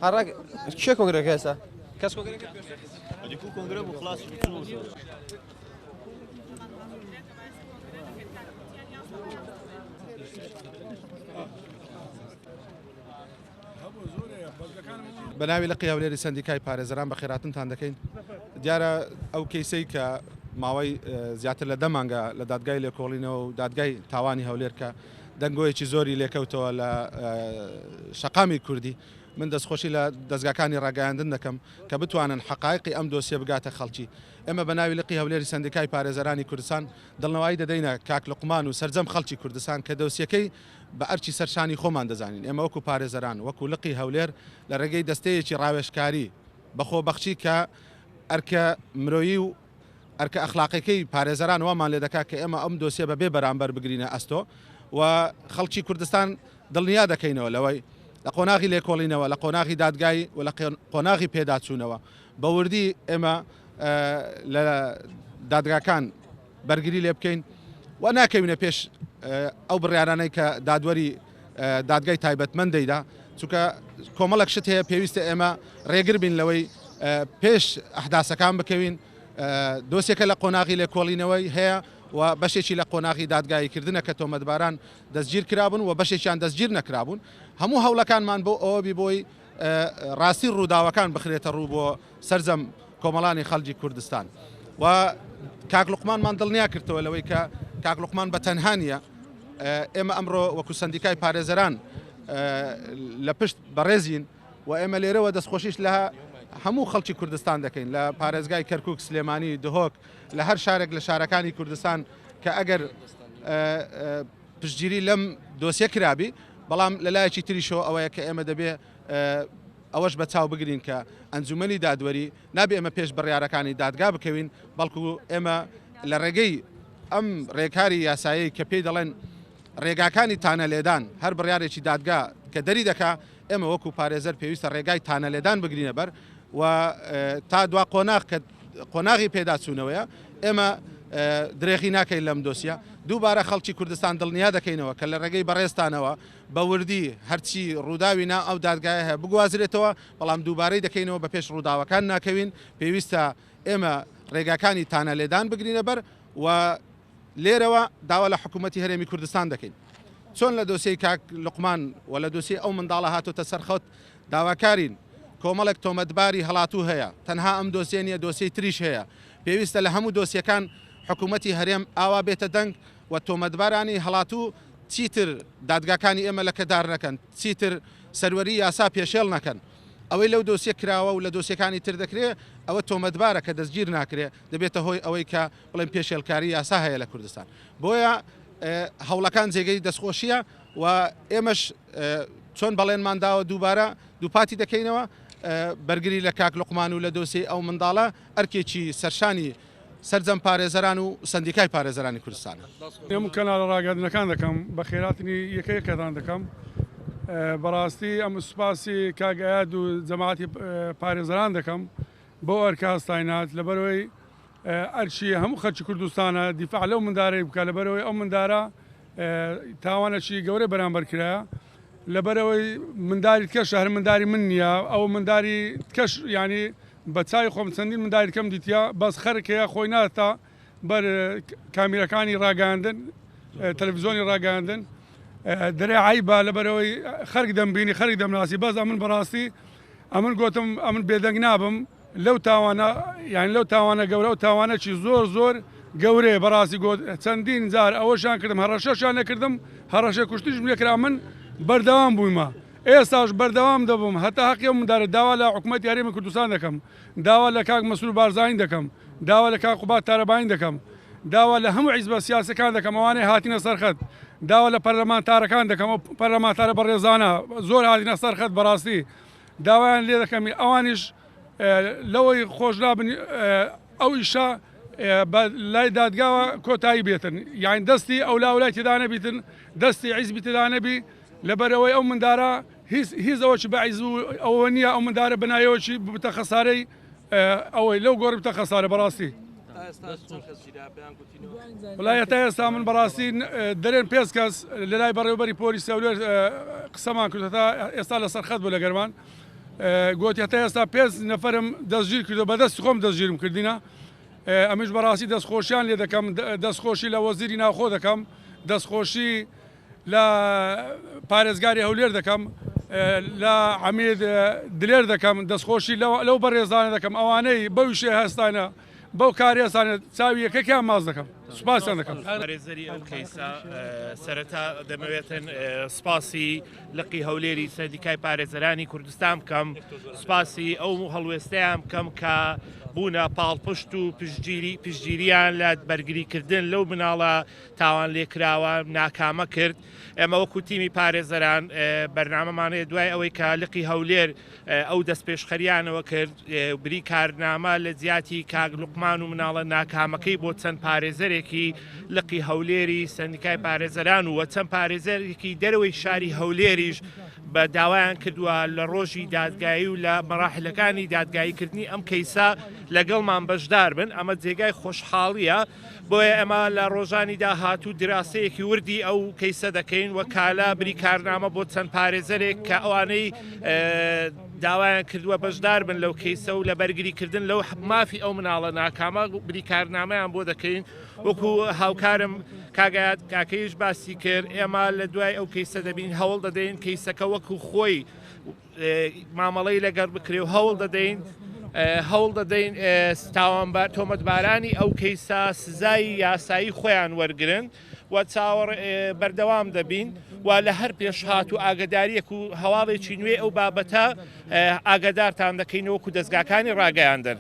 هەڕێک کێ کۆنگرەکە ئێستا کەس کۆنگرە بۆ خلاص بەناوی لە قیاولێری سندیکای پارێزەران بە خێراتنتان دەکەین دیارە ئەو کەیسەی کە ماوەی زیاتر لە دەمانگە لە دادگای لێکۆڵینەوە و دادگای تاوانی هەولێر کە دەنگۆیەکی زۆری لێکەوتەوە لە شەقامی کوردی من دەستخۆشی لە دەستگاکانی ڕاگەیاندن دەکەم کە بتوانن حقایقی ئەم دۆسیە بگاتە خەڵکی ئێمە بەناوی لقی هەولێری سندیکای پارێزەرانی کوردستان دڵنەوەی دەدەینە کاک لوقمان و سەرجەم خەڵکی کوردستان کە دۆسیەکەی بە ئەرچی سەرشانی خۆمان دەزانین ئێمە وەکو پارێزەران وەکو لقی هەولێر لە ڕێگەی دەستەیەکی ڕاوێژکاری بەخۆبەخشی کە ئەرکە مرۆیی و ئەرکە ئەخلاقیەکەی پارێزەران وامان لێ دەکات کە ئێمە ئەم دۆسیە بەبێ بەرامبەر بگرینە ئەستۆ و خەڵکی کوردستان دڵنیا دەکەینەوە لەوەی لە قۆناغی لێکۆڵینەوە لە قۆناغی دادگای و لە قۆناغی پێداچوونەوە بە وردی ئێمە لە دادگاکان بەرگری لێ بکەین و ناکەوینە پێش ئەو بڕیارانەی کە دادوەری دادگای تایبەتمەندەیدا چونکە کۆمەڵک شت هەیە پێویستە ئێمە ڕێگر بین لەوەی پێش ئەحداسەکان بکەوین دۆسیەکە لە قۆناغی لێکۆڵینەوەی هەیە و بەشێکی لە قۆناغی دادگاییکردنە کە تۆمەتباران دەستگیر کرابوون و بەشێکیان دەستگیر نەکرابوون هەموو هەوڵەکانمان بۆ ئەوە بۆی ڕاستی ڕووداوەکان بخرێتە ڕوو بۆ سەرجەم کۆمەڵانی خەڵکی کوردستان و کاک لوقمانمان دڵنیا کردەوە لەوەی کە کاک لوقمان بە تەنهانیە ئێمە ئەمڕۆ وەکو سندیکای پارێزەران لە پشت بەڕێزین و ئێمە لێرەوە دەستخۆشیش لە هەموو خەڵکی کوردستان دەکەین لە پارێزگای کەرکووک سلێمانی دهۆک لە هەر شارێک لە شارەکانی کوردستان کە ئەگەر پشتگیری لەم دۆسیە کرابی بەڵام لەلایەکی تریشەوە ئەوەیە کە ئێمە دەبێ ئەوەش بە چاو بگرین کە ئەنجومەنی دادوەری نابێ ئێمە پێش بڕیارەکانی دادگا بکەوین بەڵکو ئێمە لە ڕێگەی ئەم ڕێکاری یاسایی کە پێی دەڵێن ڕێگاکانی تانەلێدان هەر بڕیارێکی دادگا کە دەری دەکا ئێمە وەکو پارێزەر پێویستە ڕێگای تانەلێدان بگرینە بەر و تا دوا قۆناغ کە قۆناغی پێداچوونەوەیە ئێمە درێغی ناکەین لەم دۆسیە دووبارە خەڵکی کوردستان دڵنیا دەکەینەوە کە لە ڕێگەی بەڕێستانەوە بە وردی هەرچی ڕووداوی نا ئەو دادگایە هەیە بگوازرێتەوە بەڵام دووبارەی دەکەینەوە بە پێش ڕووداوەکان ناکەوین پێویستە ئێمە ڕێگاکانی تانەلێدان بگرینە بەر و لێرەوە داوا لە حکوومەتی هەرێمی کوردستان دەکەین چۆن لە دۆسیەی کاک لوقمان و لە دۆسی ئەو منداڵە هاتوتە سەرخەوت داواکارین کۆمەڵێک تۆمەتباری هەڵاتوو هەیە تەنها ئەم دۆسیە نیە دۆسیەی تریش هەیە پێویستە لە هەموو دۆسیەکان حکوومەتی هەرێم ئاوا بێتە دەنگ و تۆمەتبارانی هەڵاتوو چیتر دادگاکانی ئێمە لە کەدار نەکەن چیتر سەروەری یاسا پێشێڵ نەکەن ئەوەی لەو دۆسیە کراوە و لە دۆسیەکانی تر دەکرێت ئەوە تۆمەتبارە کە دەستگیر ناکرێت دەبێتە هۆی ئەوەی کە بڵێن پێشێلکاری یاسا هەیە لە کوردستان بۆیە هەوڵەکان جێگەی دەستخۆشیە و ئێمەش چۆن بەڵێنمان داوە دووبارە دووپاتی دەکەینەوە بەرگری لە کاک لوقمان و لە دۆسی ئەو منداڵە ئەرکێکی سەرشانی سەرجەم پارێزەران و سندیکای پارێزەرانی کوردستانە ئێم کەناڵە ڕاگەاندنەکان دەکەم بە خێراتنی یەکەیەکەدان دەکەم بەڕاستی ئەم سوپاسی کاگایاد و جەماعەتی پارێزەران دەکەم بۆ ئەرکاستاینات لەبەرەوەی ئەرچی هەموو خەڵکی کوردستانە دیفاع لەو مندارەی بکە لەبەرەوەی ئەو مندارە تاوانەکی گەورەی بەرامبەر کرایە لەبەرەوەی منداری کەش هەر منداری من نییە ئەو منداری کەش ینی بە چای خۆم چەندین منداری کەم دیتە بەس خەرکەیە خۆی ناتە بەر کامیرەکانی ڕاگەاندن تەلەڤیزۆنی ڕاگەاندن دەرێ عیبە لەبەرەوەی خەرک دەمبینی خەرک دەمناسی بەس ئەمن بەڕاستی ئەمن گوتم ئەمن بێدەنگ نابم لەو تاوانە یعنی لەو تاوانە گەورە و تاوانەکی زۆر زۆر گەورەیە بەڕاستی گوت چەندین جار ئەوەشان کردم هەڕەشەشان نەکردم هەڕەشە کوشتیشم لێکرا من بەردەوام بوویمە ئێستاش بەردەوام دەبم هەتا حەقی مندارە داوا لە حکوومەتی هەرێمی کوردستان دەکەم داوا لە کاک مەسعود بارزانی دەکەم داوا لە کاک قوبات تارەبانی دەکەم داوا لە هەموو حیزبە سیاسەکان دەکەم ئەوانەی هاتینە سەرخەت داوا لە پەرلەمانتارەکان دەکەم ئەو پەرلەمانتارە بەڕێزانە زۆر هاتینە سەرخەت بەڕاستی داوایان لێ دەکەمی ئەوانیش لەوەی خۆش نابن ئەو ئیشە لای دادگاوە کۆتایی بێتن یان دەستی ئەو لاولای تێدا نەبیتن دەستی عیزبی تێدا نەبی لەبەرەوەی ئەو مندارە هیچ ئەوەی بەعیز ئەوە نییە ئەو مندارە بنایەوەی بتە خەسارەی ئەوەی لەو گۆڕ بتە خەسارە بەڕاستی وڵای تا ئێستا من بەڕاستی دەرێن پێنج کەس لە لای بەڕێوەبەری پۆلیس هەولێر قسەمان کرد تا ئێستا لە سەرخەت بوو لە گەرمان گوتی هەتا ئێستا 5 نەفرم دەستگیر کردو بەدەست خۆم دەستگیرم کردینە ئەمیش بەڕاستی دەستخۆشیان لێ دەکەم دەستخۆشی لە وەزیری ناوخۆ دەکەم دەستخۆشی لە پارێزگاری هەولێر دەکەم لە عەمید دلێر دەکەم دەستخۆشی لەو بەڕێزانە دەکەم ئەوانەی بەویشێ هەستانە بەو کاری هەستانە چاوی یەکەکیان ماز دەکەم سوپاسیان دەکەم پارێزەری ئەو کەیسە سەرەتا دەمەوێتن سپاسی لقی هەولێری سەردیکای پارێزەرانی کوردستان بکەم سپاسی ئەو هەڵوێستەیان بکەم کە بوونە پاڵپشت و پشتگیریان لە بەرگریکردن لەو مناڵە تاوان لێکراوە ناکامە کرد ئێمە وەکو تیمی پارێزەران بەرنامەمانەیە دوای ئەوەی کە لقی هەولێر ئەو دەست پێشخەریانەوە کرد بری کارنامە لە جیاتی کاک لوقمان و مناڵە ناکامەکەی بۆ چەند پارێزەرێکی لقی هەولێری سەندیکای پارێزەران و چەند پارێزەرێکی دەرەوەی شاری هەولێریش بە داوایان کردووە لە ڕۆژی دادگایی و لە مەراحلەکانی دادگاییکردنی ئەم کەیسە لەگەڵمان بەشدار بن ئەمە جێگای خۆشحاڵیە بۆیە ئەمە لە ڕۆژانی داهاتوو دراسەیەکی وردی ئەو کەیسە دەکەین وە کالا بری کارنامە بۆ چەند پارێزەرێک کە ئەوانەی داوایان کردووە بەشدار بن لەو کەیسە و لە بەرگریکردن لەو مافی ئەو مناڵە ناکامە بری کارنامەیان بۆ دەکەین وەکو هاوکارم کاگات کاکەیش باسی کرد ئێمە لە دوای ئەو کەیسە دەبین هەوڵ دەدەین کەیسەکە وەکو خۆی مامەڵەی لەگەڕ بکرێ و هەوڵ دەدەین هەوڵ دەدەین تۆمەتبارانی ئەو کەیسە سزای یاسایی خۆیان وەرگرن و چاوەڕ بەردەوام دەبین و لە هەر پێش هات و ئاگداریەک و هەواڵێکی نوێ ئەو بابەتە ئاگدارتان دەکەین وەکو دەستگاکانی ڕاگەیاندن.